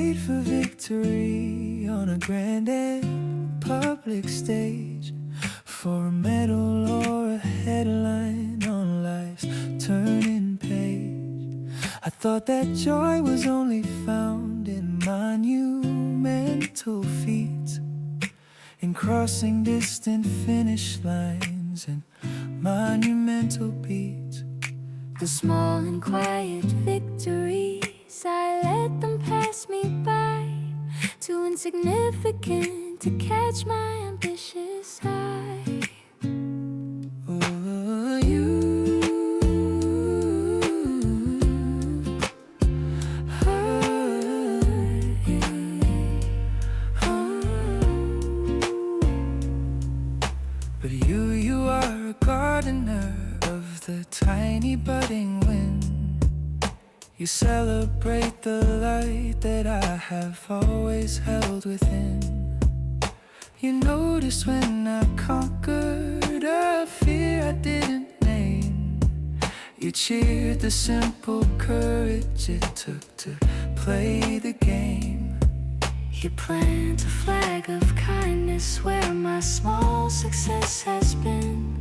played for victory on a grand and public stage, for a medal or a headline on life's turning page. I thought that joy was only found in monumental feats, in crossing distant finish lines and monumental beats. The small and quiet victories, I let them pass me by, too insignificant to catch my ambitious eye. Oh, you. But you are a gardener of the tiny budding wind. You celebrate the light that I have always held within. You noticed when I conquered a fear I didn't name. You cheered the simple courage it took to play the game. You plant a flag of kindness where my small success has been,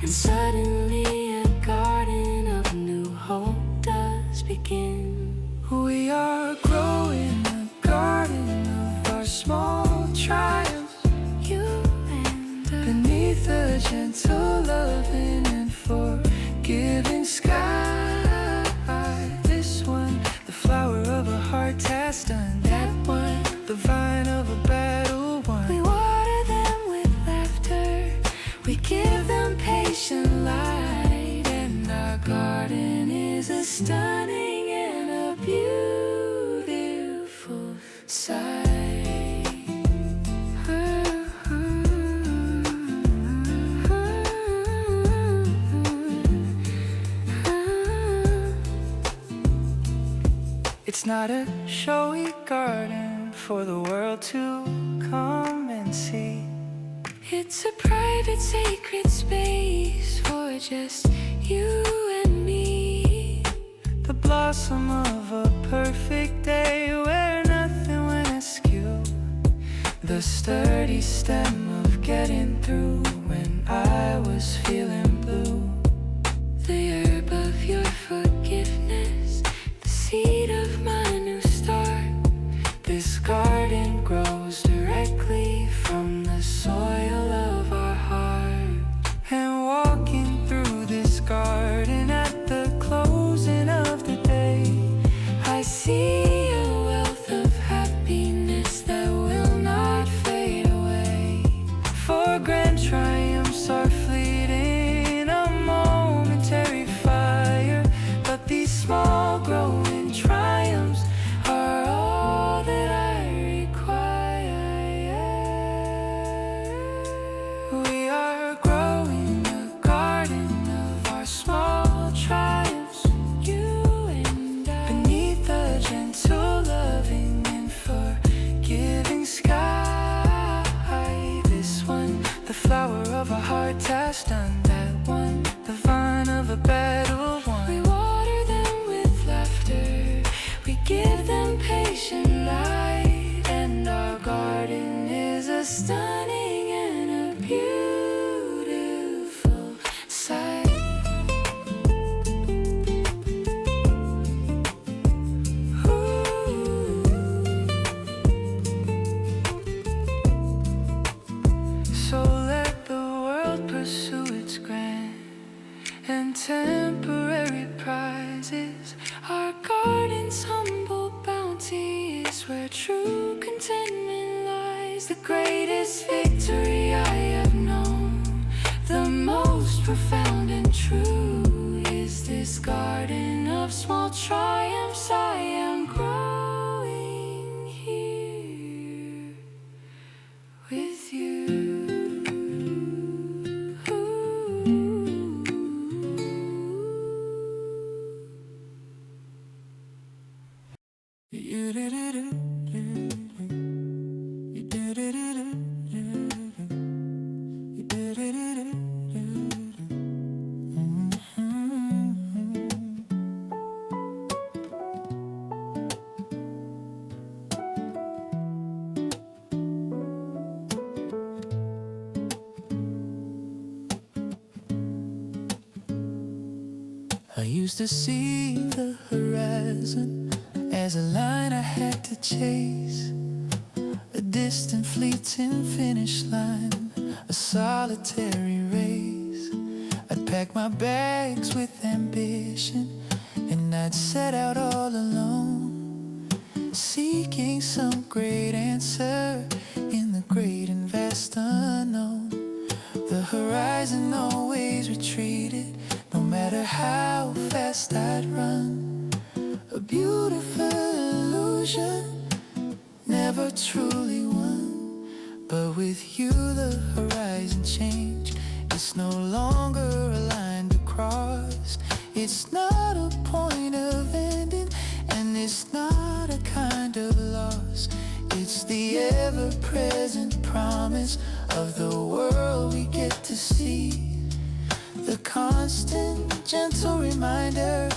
and suddenly a garden of new hope does begin. We are growing a garden of our small triumphs, You and I, beneath a gentle, loving and forgiving sky. This one, the flower of a heart task done. That one, the vine of a battle won. we water them with laughter, we give them patient light, and our garden is a stunning and a beautiful sight. It's not a showy garden for the world to come and see. It's a private, sacred space for just you and me. The blossom of a perfect day where nothing went askew. The sturdy stem of getting through when I was feeling blue. The herb of your forgiveness, the seed of my new start. This garden grows directly from the soil of our heart. And walking through this garden at the closing of the day, I see a wealth of happiness that will not fade away. for grand triumphs are fleeting, a momentary fire, but these small growing triumphs are all that I require. We are growing a garden of our small triumphs, You and I, beneath a gentle, loving and forgiving sky. This one, the flower of a heart task done. That one, the vine of a battle we won. water them with laughter, we give them patient light, and our garden is a stunning and a beautiful sight. So let the world pursue its grand and temporary prizes. Our garden's humble bounty is where true contentment lies. The greatest victory I have known, the most profound and true, is this garden of small triumphs I am growing here with you. used to see the horizon as a line I had to chase, a distant fleeting finish line, a solitary race. I'd pack my bags with ambition, and I'd set out all alone, seeking some great answer in the great and vast unknown. The horizon always retreated, no matter how fast I'd run. A beautiful illusion, never truly won. But with you the horizon changed. It's no longer a line to cross. It's not a point of ending, and it's not a kind of loss. It's the ever-present promise of the world we get to see, the constant, gentle reminder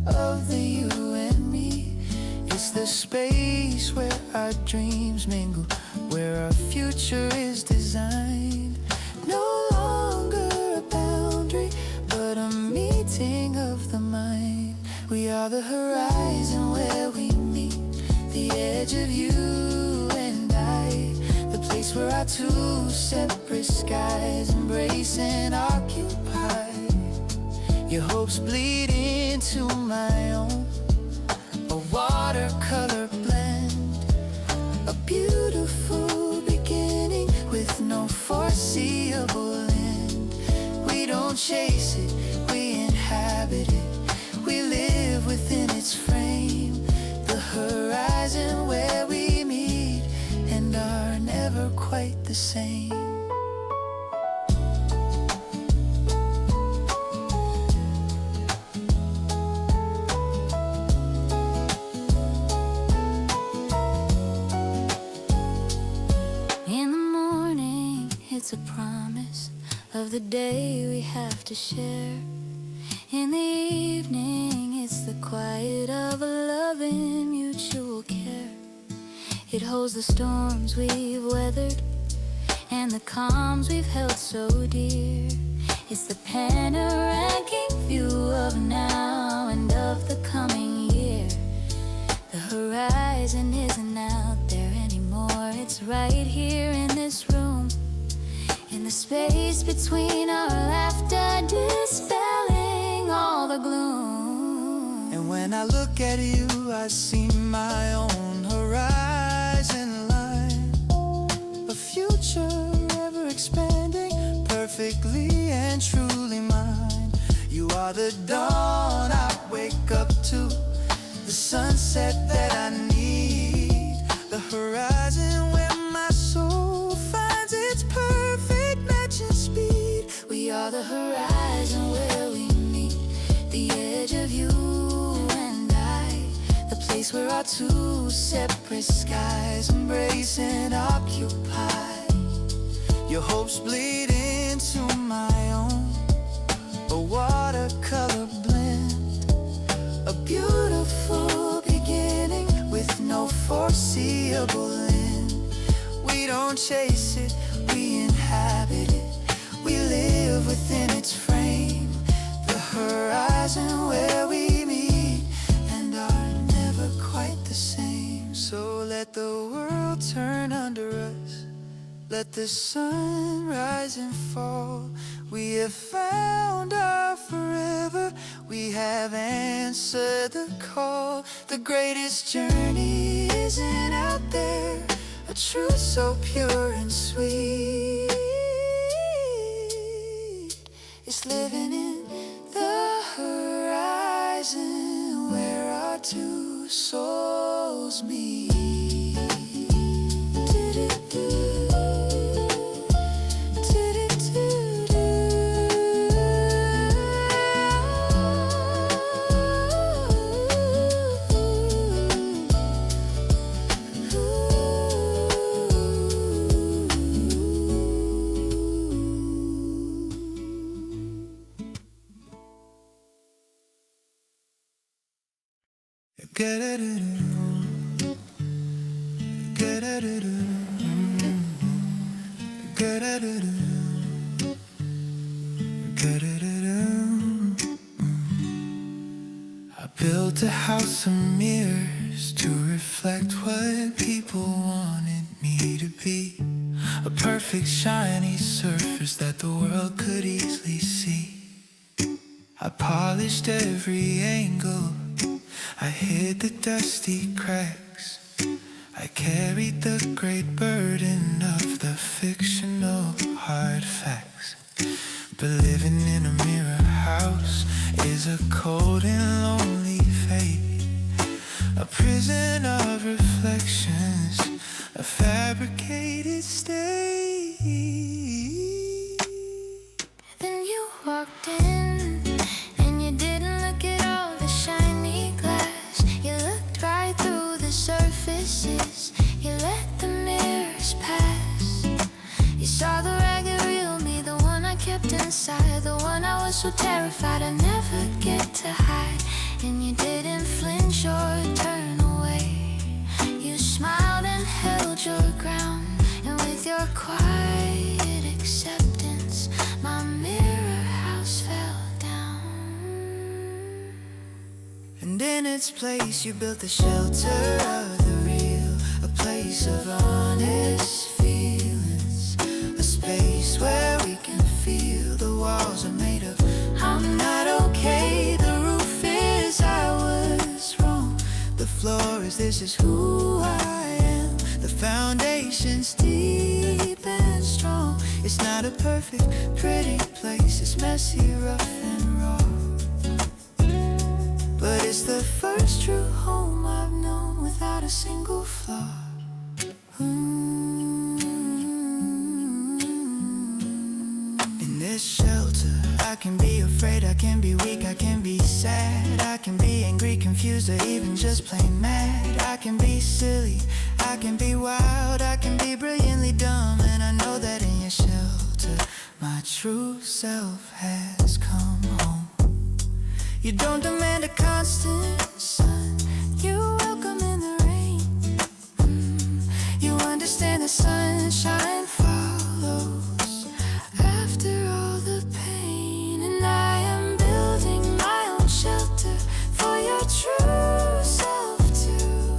of the you and me. It's the space where our dreams mingle, where our future is designed. No longer a boundary, but a meeting of the mind. We are the horizon where we meet, the edge of you and I, the place where our two separate skies embrace and occupy. Your hopes bleed into my own, a watercolor blend, a beautiful beginning with no foreseeable end. We don't chase it, we inhabit it, we live within its frame. The horizon where we meet and are never quite the same. In the morning, it's a promise of the day we have to share. In the evening, it's the quiet of a loving mutual care. It holds the storms we've weathered and the calms we've held so dear. It's the panoramic view of now and of the coming year. The horizon isn't out there anymore, it's right here in this room, in the space between our laughter, dispelling all the gloom. And when I look at you, I see my own horizon line, a future ever expanding, perfectly and truly mine. You are the dawn I wake up to, the sunset that I need, the horizon where my soul finds its perfect matching speed. We are the horizon where we meet, the edge of you and I, the place where our two separate skies embrace and occupy. Your hopes bleed into my own, a watercolor blend, a beautiful beginning with no foreseeable end. We don't chase it, we inhabit it, we live within its frame. The horizon where we meet and are never quite the same. So let the world turn under us, let the sun rise and fall. We have found our forever, we have answered the call. The greatest journey isn't out there, a truth so pure and sweet. It's living in the horizon where our two souls meet. Get-a-do-do. 'Cause built a house of mirrors to reflect what people wanted me to be. A perfect shiny surface that the world could easily see. I polished every angle, I hid the dusty cracks. I carried the great burden of the fictional hard facts. But living in a mirror house is a cold and lonely fate. A prison of reflections, a fabricated state. Then you walked in, and you didn't look at all the shiny glass. You looked right through the surfaces, you let the mirrors pass. You saw the ragged real me, the one I kept inside, the one I was so terrified I'd never get to hide. And you didn't flinch or turn away, you smiled and held your ground. And with your quiet acceptance, my mirror house fell down. And in its place you built the shelter of the real, a place of honest feelings, a space where we can feel. The walls are made of I'm not okay, the roof is I was wrong, the floor is this is who I am. The foundation's deep and strong. It's not a perfect, pretty place, it's messy, rough and raw, but it's the first true home I've known without a single flaw. In this shelter, I can be afraid, I can be weak, I can be sad, I can be angry, confused, or even just plain mad. I can be silly, I can be wild, I can be brilliantly dumb. And I know that in your shelter, my true self has come home. You don't demand a constant sun, you welcome in the rain. You understand the sunshine follows after all the pain. And I am building my own shelter for your true self too,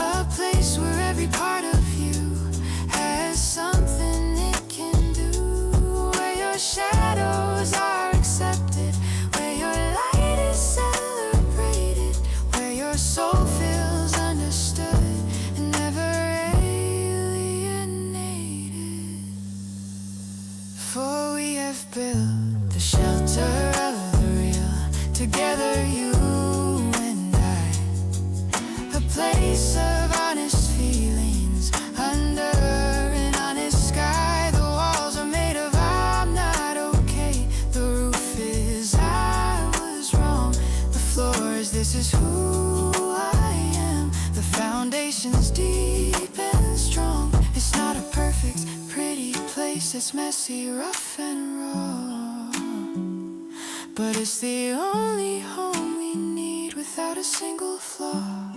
a place where every part of you has something it can do, where your shadows are accepted, where your light is celebrated, where your soul feels understood and never alienated. For we have built the shelter of the real, together you and I, a place of honest feelings under an honest sky. The walls are made of I'm not okay, the roof is I was wrong, the floor is this is who I am. The foundation's deep and strong. It's not a perfect, pretty place, it's messy, rough and raw, but it's the only home we need without a single flaw.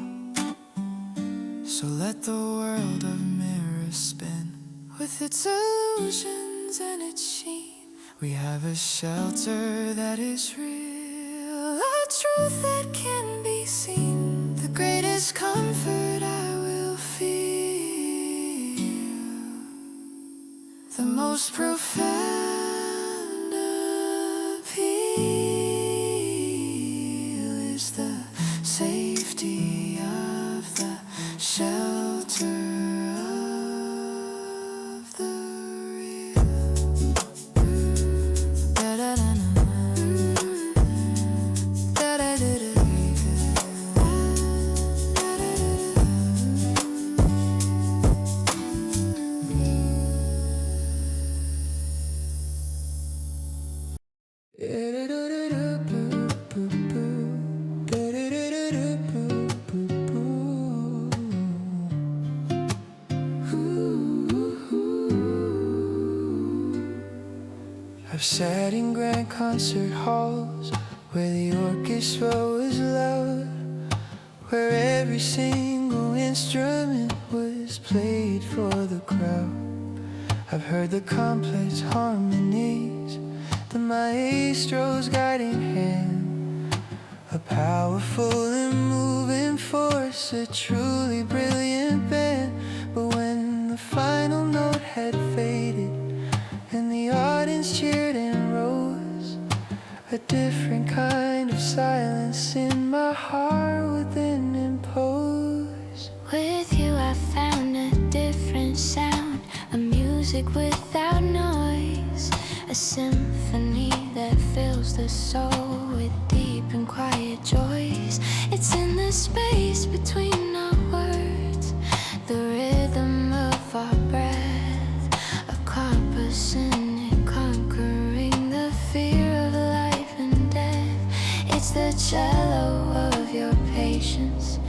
So let the world of mirrors spin with its illusions and its sheen. We have a shelter that is real, a truth that can be seen, the greatest comfort I will feel, the most profound appeal is the safety of the shelter of the real. I've sat in grand concert halls where the orchestra was loud, where every single instrument was played for the crowd. I've heard the complex harmonies, the maestro's guiding hand, a Powerful and moving force, a truly brilliant band. But when the final note had faded and the audience cheered and rose, a different kind of silence in my heart within imposed. With you I found a different sound, a music without noise, a symphony that fills the soul with deep and quiet joys. It's in the space between our words, the rhythm of our breath, a compass in it conquering the fear of life and death. It's the cello of your patience,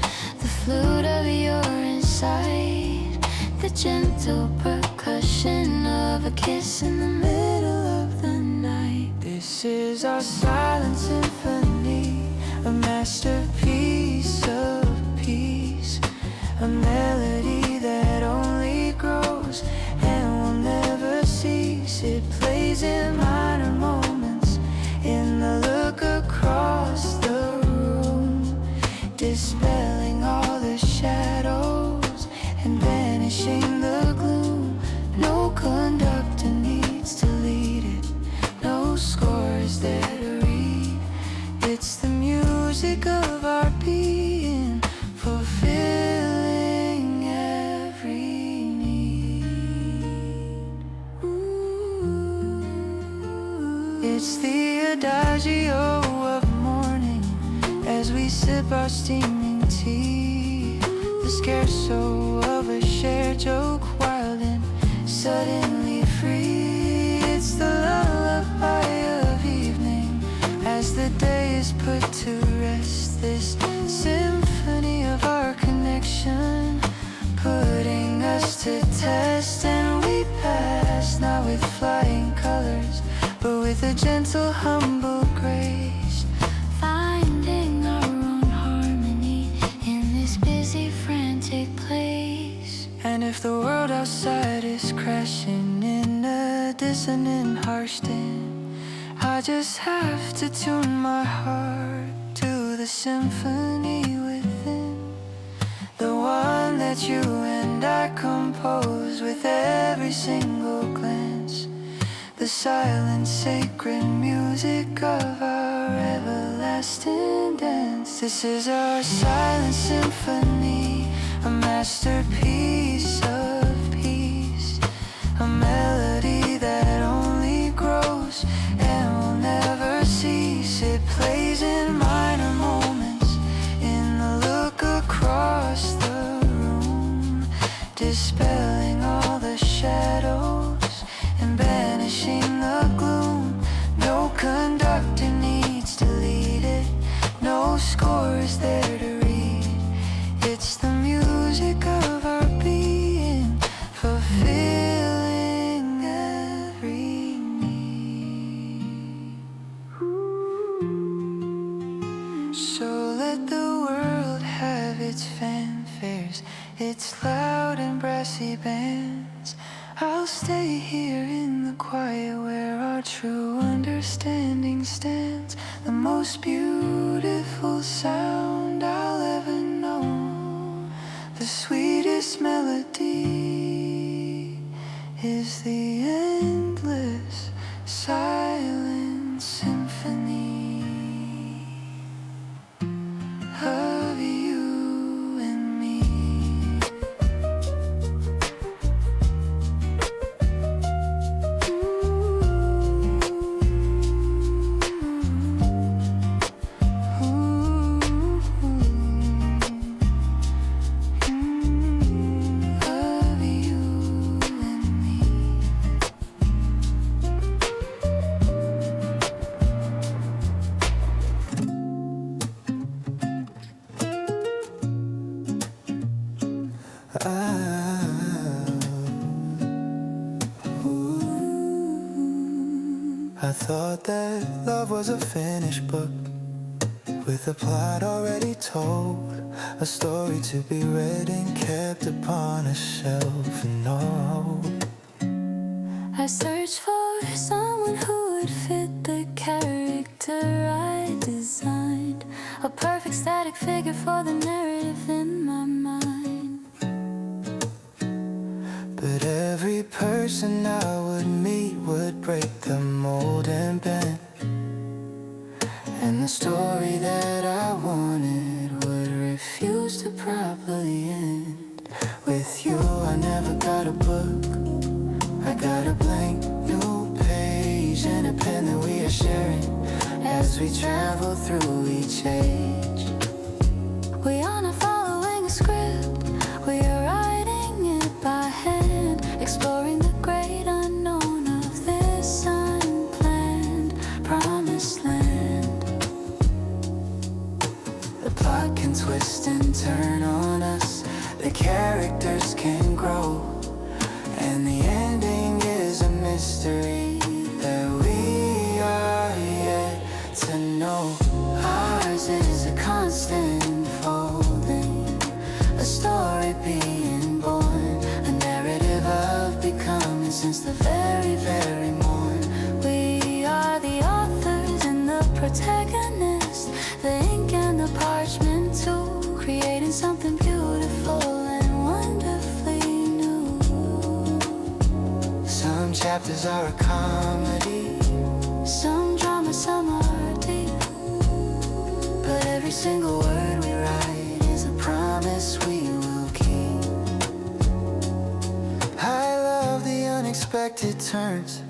the flute of your insight, the gentle percussion of a kiss in the middle of the night. This is our silent symphony, a masterpiece of peace, a melody that only grows and will never cease. It plays in minor moments, in the look across the room, dispelling all the shadows and banishing the gloom. No conductor needs to lead it, no score is there to read. It's the music of our being, fulfilling every need. Ooh. It's the adagio of morning as we sip our steaming tea, the scherzo of a shared joke, wild and suddenly free. It's the lullaby of evening as the day is put to rest. This symphony of our connection, putting us to test. And we pass, not with flying colors, but with a gentle, humble grace, finding our own harmony in this busy, frantic place. And if the world outside is crashing in a dissonant harsh din, I just have to tune my heart to the symphony within, the one that you and I compose with every single glance, the silent, sacred music of our everlasting dance. This is our silent symphony, a masterpiece of peace, a melody that only grows and will never cease. It plays in minor moments, in the look across the room, dispelling all the shadows and banishing the gloom. No conductor needs to lead it, no score is there to read. It's the music of our being, fulfilling every need. So let the world have its fanfares, its loud and brassy bands. I'll stay here in the quiet where our true understanding stands, the most beautiful sound I'll ever know. The sweetest melody is the endless silent symphony of you and me. Of you and me. I thought that love was a finished book, with a plot already told, a story to be read and kept upon a shelf. No, I searched for someone who would fit the character I designed, a static figure for the narrative in my mind. But every person I would meet would break the mold and bend, and the story that I wanted would refuse to properly end. With you I never got a book, I got a blank new page and a pen that we are sharing as we travel through each age. We are not following a script, we are writing it by hand, exploring the great unknown of this unplanned promised land. The plot can twist and turn on us, the characters can grow, and the ending is a mystery that we are yet to know. Ours is a constant folding, a story being born, a narrative of becoming since the very, very morn. We are the authors and the protagonists, the ink and the parchment too, creating something beautiful and wonderfully new. Some chapters are a comedy, some drama, some are deep, but every single word we write is a promise we will keep. I love the unexpected turns,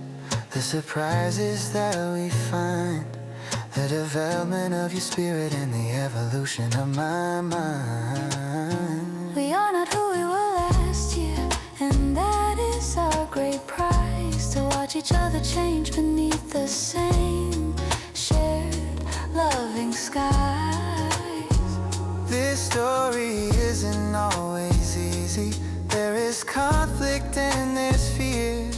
the surprises that we find, the development of your spirit and the evolution of my mind. We are not who we were last year, and that is our great prize, to watch each other change beneath the same shared loving skies. This story isn't always easy, there is conflict and there's fear,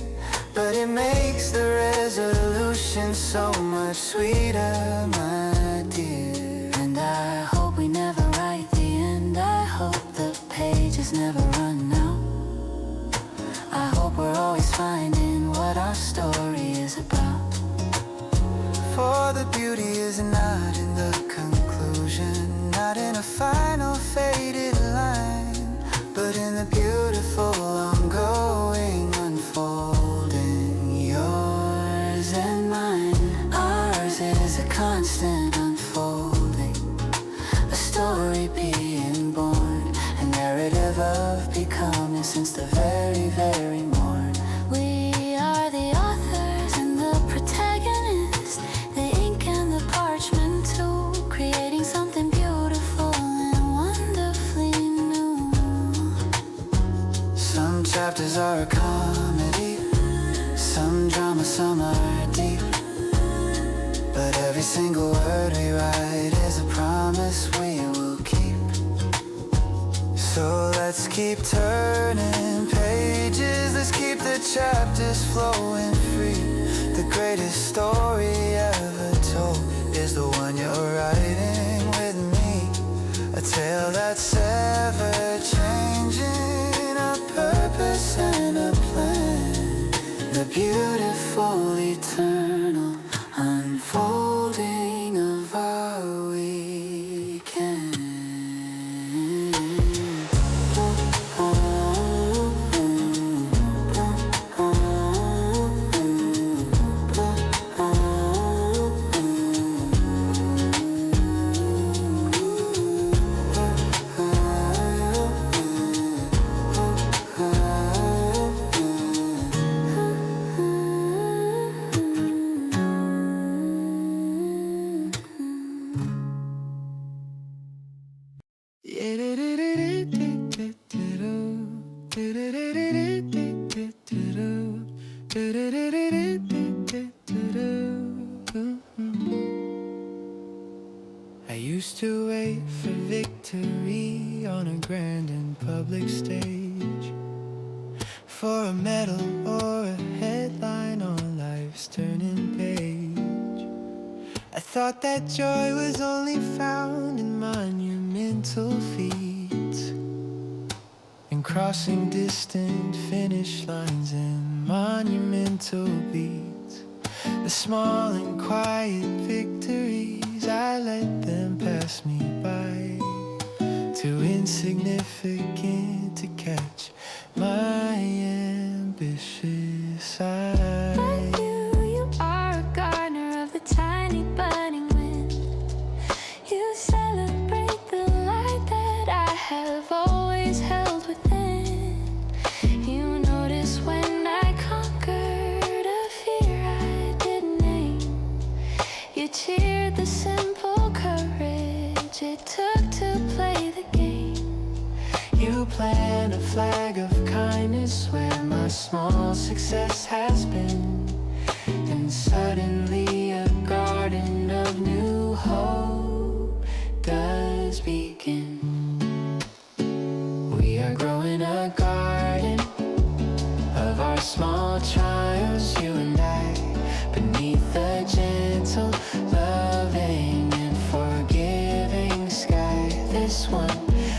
but it makes the resolution so much sweeter, my dear. And I hope we never write the end, I hope the pages never run out. I hope we're always finding what our story is about. For the beauty is not in the conclusion, not in a final faded line, but in the beautiful ongoing unfolding, yours and mine. Ours is a constant unfolding, a story being born, a narrative of becoming since the very, very morn. We are the authors and the protagonists, the ink and the parchment too, creating something beautiful and wonderfully new. Some chapters are a comedy, some drama, some are deep, but every single word we write is a promise we will keep. So let's keep turning pages, let's keep the chapters flowing free. The greatest story ever told is the one you're writing with me, a tale that's ever changing, a purpose and a plan, the beautiful eternal unfolding of our weekend. I used to wait for victory on a grand and public stage, for a medal or a headline on life's turning page. I thought that joy was only found in monumental feats, in crossing distant finish lines and monumental beats. The small and quiet victories, I let them pass me by. too insignificant to catch my ambitious eye. But you are a gardener of the tiny budding wind. You celebrate the light that I have always held within. You notice when I conquered a fear I didn't name. You cheered the simple courage it took to play the game. You plant a flag of kindness where my small success has been, and suddenly a garden of new hope does begin. We are growing a garden of our small trials, you and I, beneath the gentle, loving and forgiving sky. This one,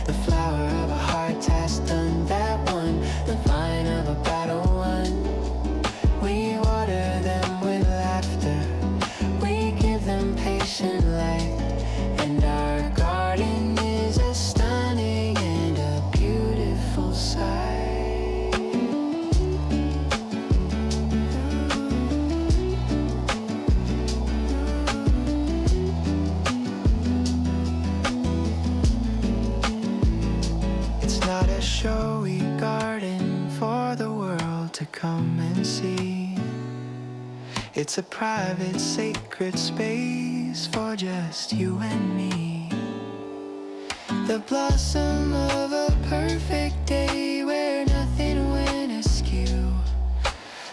the flower of a heart has done that one, the vine of a battle won. We water them with laughter, we give them patient light, and our garden is a stunning and a beautiful sight. It's not a showy garden for the world to come and see. It's a private, sacred space for just you and me. The blossom of a perfect day where nothing went askew.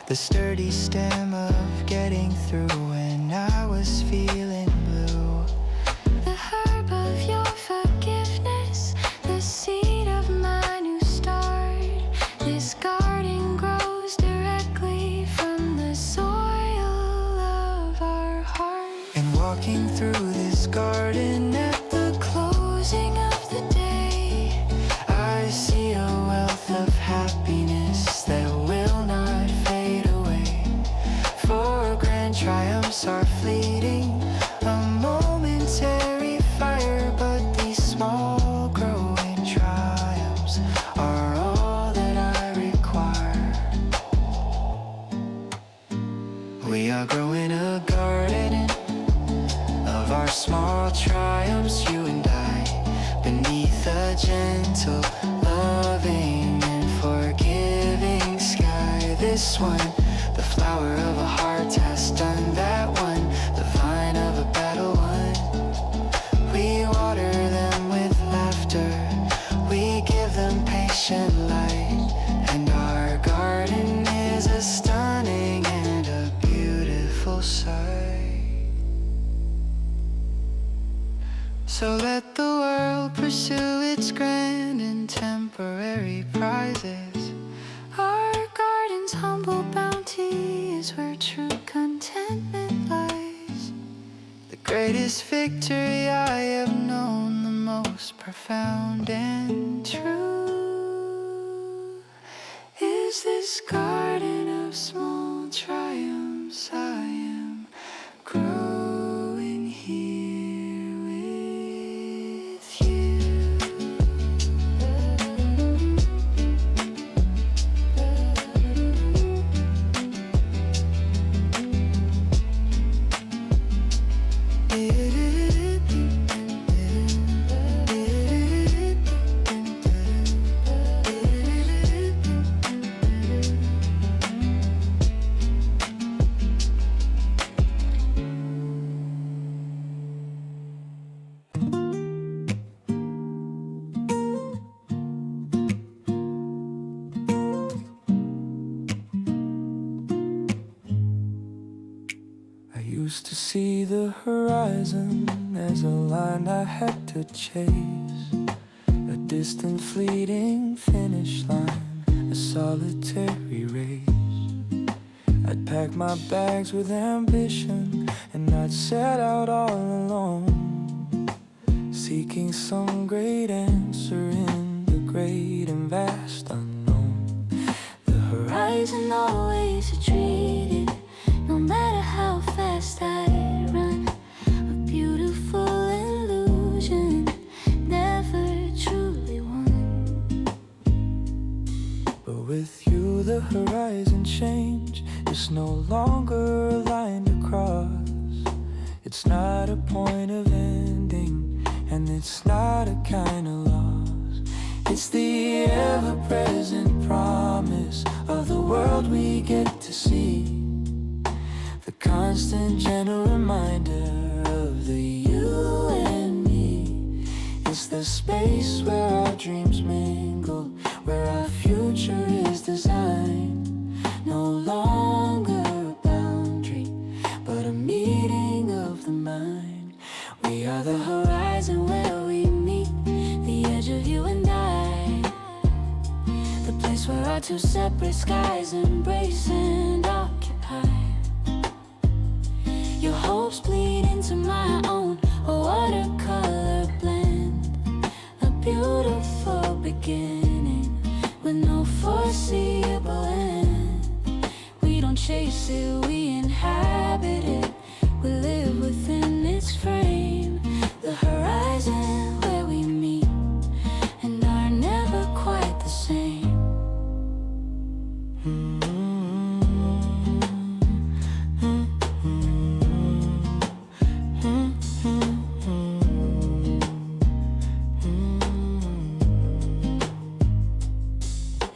The sturdy stem of getting through when I was feeling blue. The herb of your forgiveness, the seed of my new start. This garden grows directly from the soil of our heart. And walking through this garden at the closing of the day, I see a wealth of happiness that will not fade away. For grand triumphs are fleeting, a momentary fire, but these small growing triumphs are all that I require. We are growing a garden of our small triumphs, you and I, beneath a gentle, loving and forgiving sky. This one, the flower of a heart has done that one, the vine of a battle won. We water them with laughter, we give them patient light, and our garden is a stunning and a beautiful sight. So let the world pursue its grand and temporary prizes. Our garden's humble bounty is where true contentment lies. The greatest victory I have known, the most profound and true, is this garden of small triumphs I am growing here with you. I used to see the horizon as a line I had to chase, a distant fleeting finish line, a solitary race. I'd pack my bags with ambition and I'd set out all alone, seeking some great answer in the great and vast unknown. The Horizon always retreated, no matter how fast I'd run. A beautiful illusion, never true But with you the horizon changed. It's no longer a line to cross. It's not a point of ending, and it's not a kind of loss. It's the ever-present promise of the world we get to see. The constant gentle reminder of the you and me. It's the space where our dreams mingle, where our future is designed. No longer a boundary, but a meeting of the mind. We are the horizon where we meet, the edge of you and I. The place where our two separate skies embrace and occupy. Your hopes bleed into my own, a watercolor blend. A beautiful beginning with no foreseeable end. We don't chase it, we inhabit it. We live within its frame. The horizon where we meet and are never quite the same.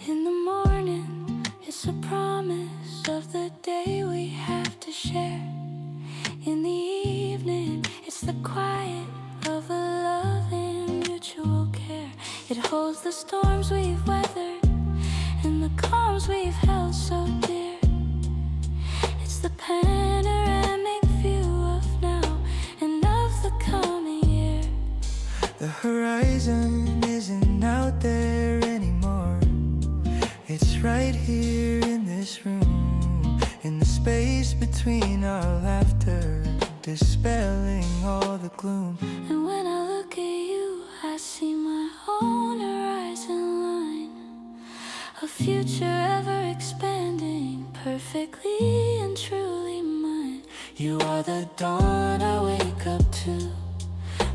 In the morning, it's a promise of the day we have to share. In the evening, it's the quiet of a love and mutual care. It holds the storms we've weathered and the calms we've held so dear. It's the panoramic view of now and of the coming year. The horizon isn't out there anymore. It's right here in this room, in the space between our laughter, dispelling all the gloom. And when I look at you, I see my own horizon line, a future ever expanding, perfectly and truly mine. You are the dawn I wake up to,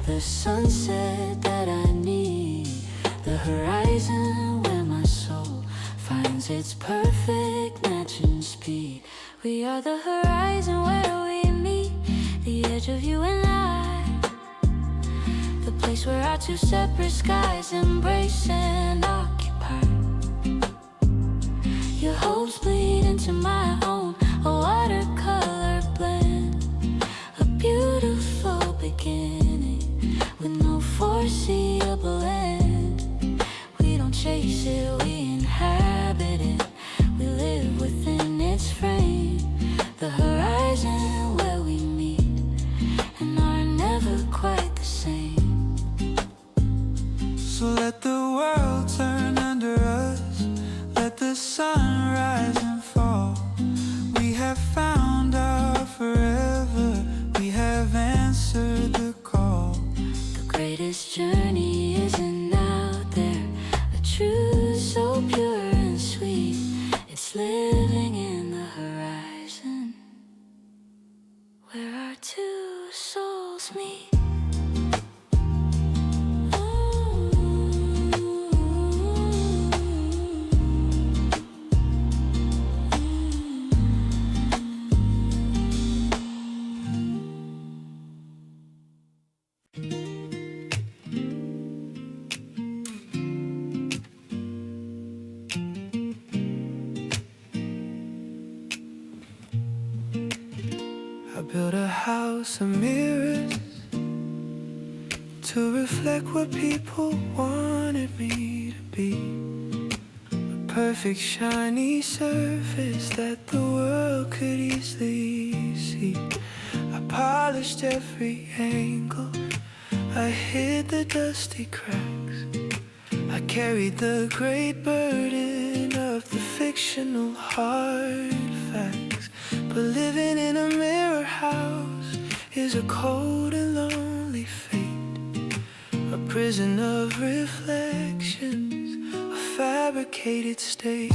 the sunset that I need, the horizon where my soul finds its perfect matching speed. We are the horizon where we meet, the edge of you and I. The place where our two separate skies embrace and occupy. Your hopes bleed into my own, a watercolor blend. A beautiful beginning with no foreseeable end. We don't chase it, we inhabit it. We live within its frame. The horizon where we meet and are never quite the same. So let the world turn under us, let the sun rise and fall. We have found our forever, we have answered the call. The greatest journey isn't out there, a truth so pure and sweet. It's living in the horizon where our two souls meet. I built a house of mirrors to reflect what people wanted me to be. A perfect shiny surface that the world could easily see. I polished every angle, I hid the dusty cracks. I carried the great burden of the fictional hard facts. But living in a mirror house is a cold and lonely fate, a prison of reflections, a fabricated state.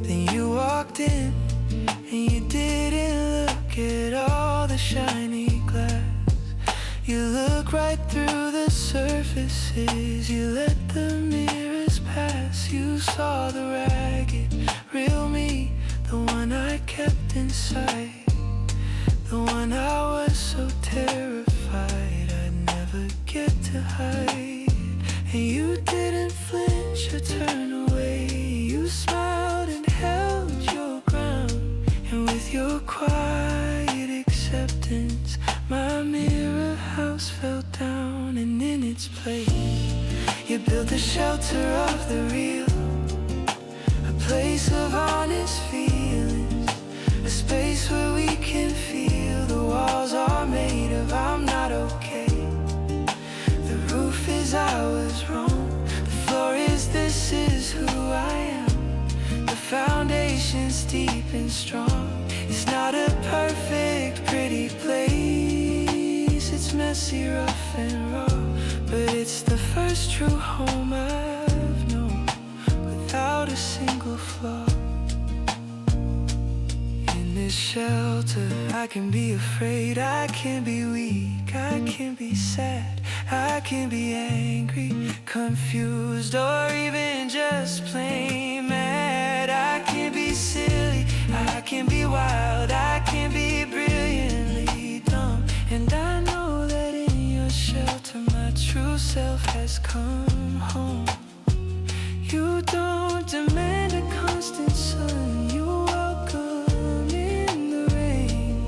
Then you walked in and you didn't look right through the surfaces. You let the mirrors pass. You saw the ragged, real me, the one I kept inside, the one I was so terrified I'd never get to hide. And you didn't flinch or turn away. You smiled and held your ground, and with your quiet acceptance, my mirror house fell down, and in its place you built the shelter of the real, a place of honest feelings, a space where we can feel. The walls are made of I'm not okay, the roof is I was wrong, the floor is this is who I am, the foundation's deep and strong. It's not a perfect, pretty place. It's messy, rough and raw, but it's the first true home I've known without a single flaw. In this shelter, I can be afraid, I can be weak, I can be sad, I can be angry, confused, or even just plain mad. I can be silly, I can be wild, I can be brilliantly dumb. And I know that in your shelter my true self has come home. You don't demand a constant sun, you welcome in the rain.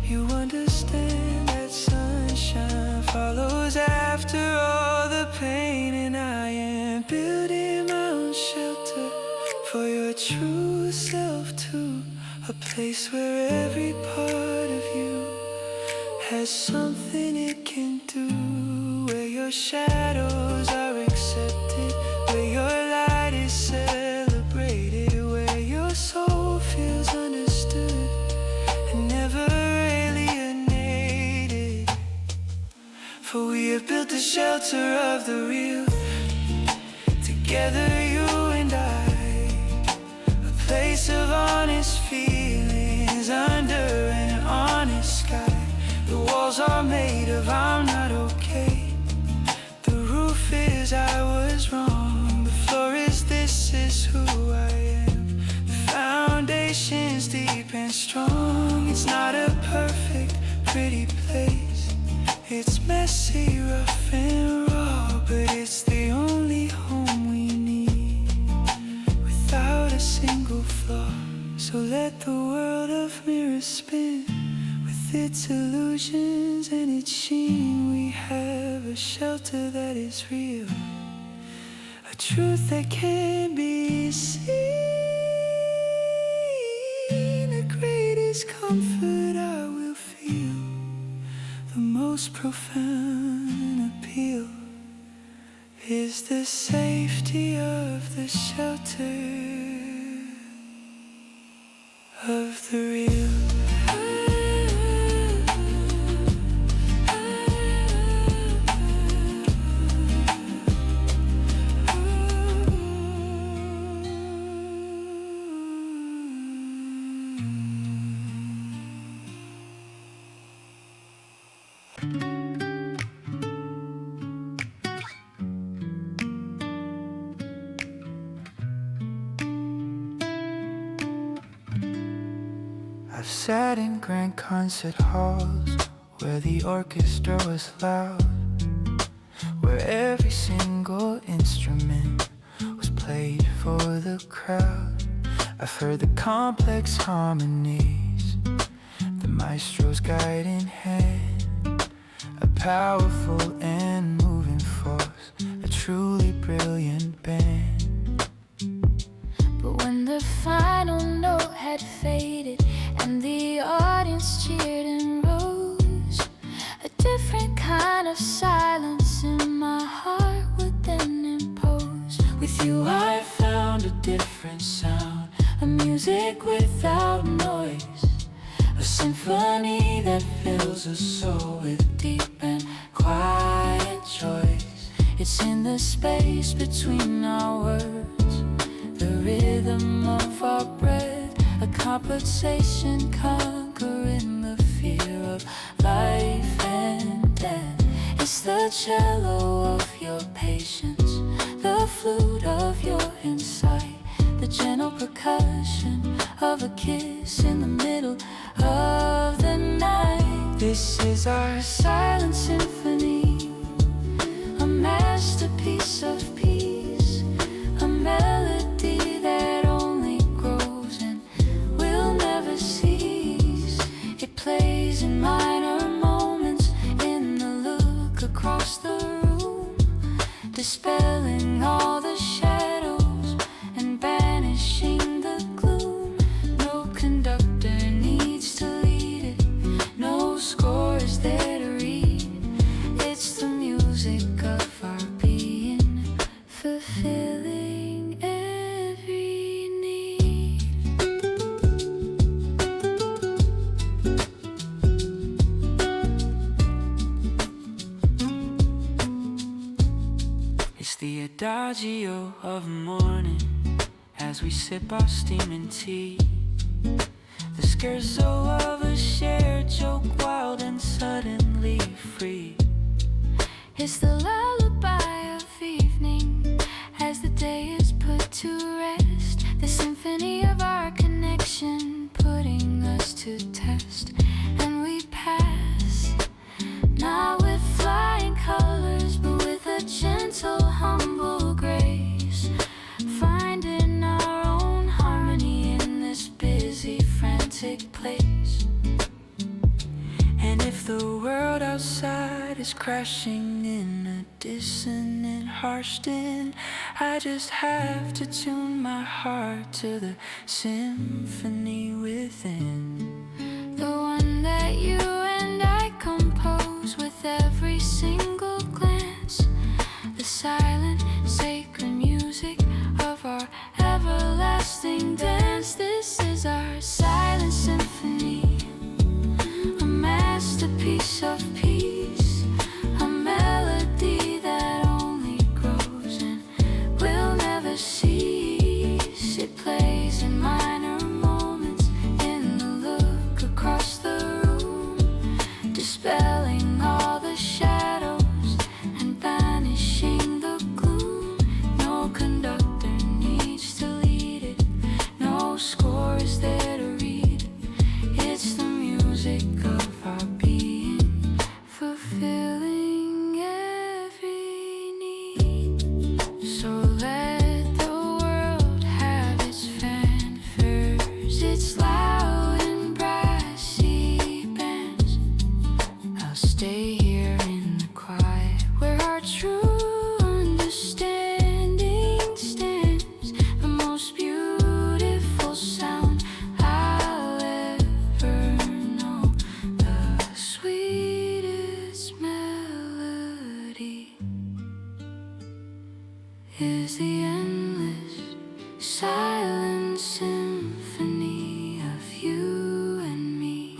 You understand that sunshine follows after all the pain. And I am building my own shelter for your true self too, a place where every part of you has something it can do, where your shadows are accepted, where your light is celebrated, where your soul feels understood and never alienated. For we have built a shelter of the real, together you and I, a place of honest feelings under an honest sky. The walls are made of I'm not okay, the roof is I was wrong, the floor is this is who I am, the foundation's deep and strong. It's not a perfect, pretty place. It's messy, rough and raw, but it's the only home we need without a single flaw. So let the world of mirrors spin with its illusions and its sheen. We have a shelter that is real, a truth that can be seen. The greatest comfort I will feel, the most profound appeal, is the safety of the shelter of the real. I've sat in grand concert halls where the orchestra was loud, where every single instrument was played for the crowd. I've heard the complex harmonies, the maestro's guiding hand, a powerful and moving force, a truly brilliant band. But when the final note had faded and the audience cheered and rose, a different kind of silence in my heart would then impose. With you I found a different sound, a music without noise, a symphony that fills a soul with deep and quiet choice. It's in the space between our words, the rhythm of our breath, a conversation conquering the fear of life and death. It's cello of your patience, the flute of your insight, the gentle percussion of a kiss in the middle of the night. This is our Silent Symphony, a masterpiece of peace, a melody that only grows and will never cease. It plays in minor moments, in the look across the room, dispelling all the shadows and banishing the gloom. No conductor needs to lead it, no score is there to read. It's the music of our being, fulfilling every need. It's the adagio of morning as we sip our steaming tea. The scherzo of a shared joke, wild and suddenly free. It's the lullaby of evening as the day is put to rest. The symphony of our connection, putting us to test. And we pass, not with flying colors, but with a gentle, humble grace, finding our own harmony in this busy, frantic place. And if the world outside is crashing in a dissonant, harsh din, I just have to tune my heart to the symphony within. The one that you and I compose with every single glance, the silent, sacred music of our everlasting dance. This is our silent symphony, a masterpiece of peace, a melody that only grows and will never cease. It plays in minor moments, in the look across the room, dispelling all the shadows and banishing the gloom. No conductor needs to lead it, no score is there to read. It's the music of our being, fulfilling every need. So let the world have its fanfares, its loud and brassy bands. I'll stay here in the quiet where our true understanding stands, the most beautiful sound I'll ever know, the sweetest melody is the endless silent symphony of you and me.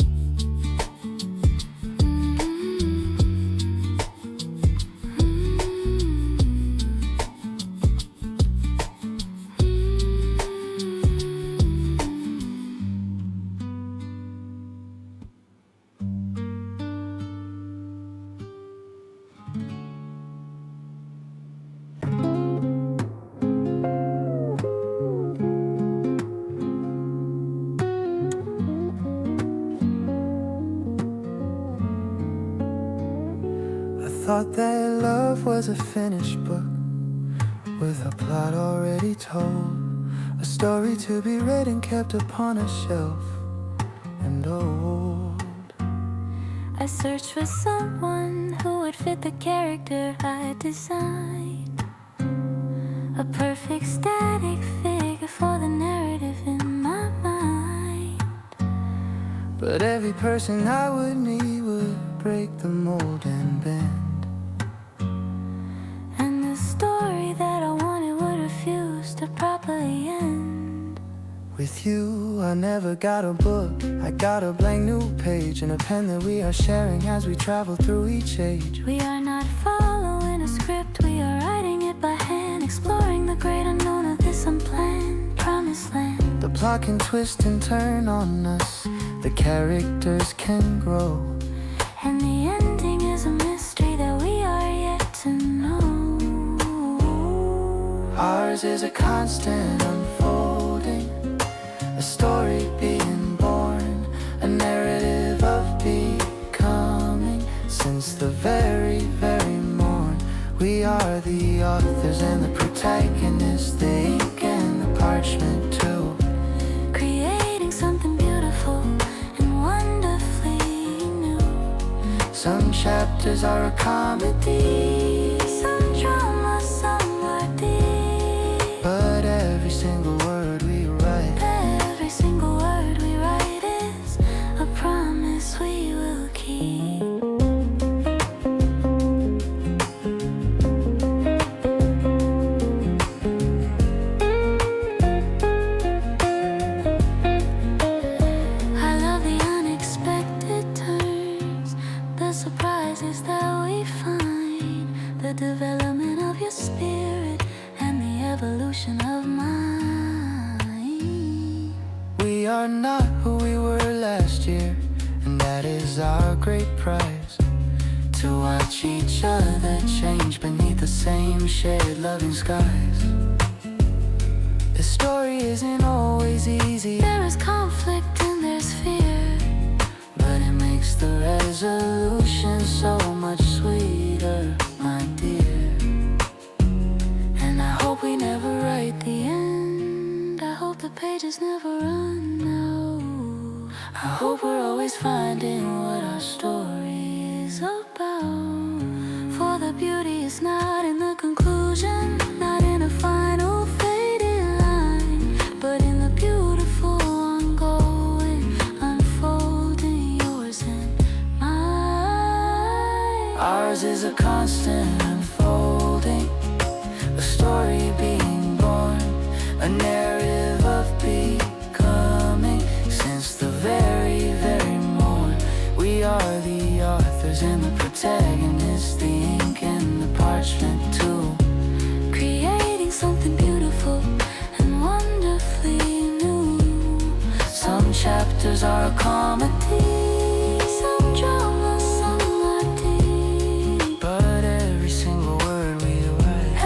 I thought that love was a finished book with a plot already told, a story to be read and kept upon a shelf and old. I searched for someone who would fit the character I designed, a perfect static figure for the narrative in my mind. But every person I would meet would break the mold and bend, And the story that I wanted would refuse to properly end. with you I never got a book, I got a blank new page and a pen that we are sharing as we travel through each age. We are not following a script, we are writing it by hand, exploring the great unknown of this unplanned promised land. The plot can twist and turn on us, the characters can grow, And the ending is a mystery that we are yet Ours is a constant unfolding, a story being born, a narrative of becoming. Since the very, very morn, we are the authors and the protagonists, the ink and the parchment too. Creating something beautiful and wonderfully new. Some chapters are a comedy, Some drama, some are deep. but every single word we write, Every single word we write is a promise we will keep. I love the unexpected turns, the surprises that we find, the development of your spirit and the evolution of mine. we are not who we were last year, and that is our great prize. To watch each other change beneath the same shared loving skies. The story isn't always easy, There is conflict and there's fear, but it makes the resolution so much sweeter, my dear. and I hope we never write the end. I hope the pages never run out. I hope we're always finding what our story is About. For the beauty is not in the conclusion, not in a final fading line, but in the beautiful ongoing unfolding, yours and mine. Ours is a constant unfolding, a story being born, a narrative of becoming. Since the very, very morn, we are the authors and the protagonists, the ink and the parchment too. Creating something beautiful and wonderfully new. Some chapters are a comedy, Some drama, some are deep. but every single word we write,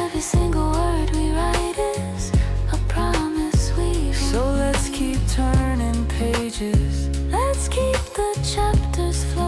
Every single word we write is a promise we've. so let's keep turning pages. Let's keep the chapters flowing.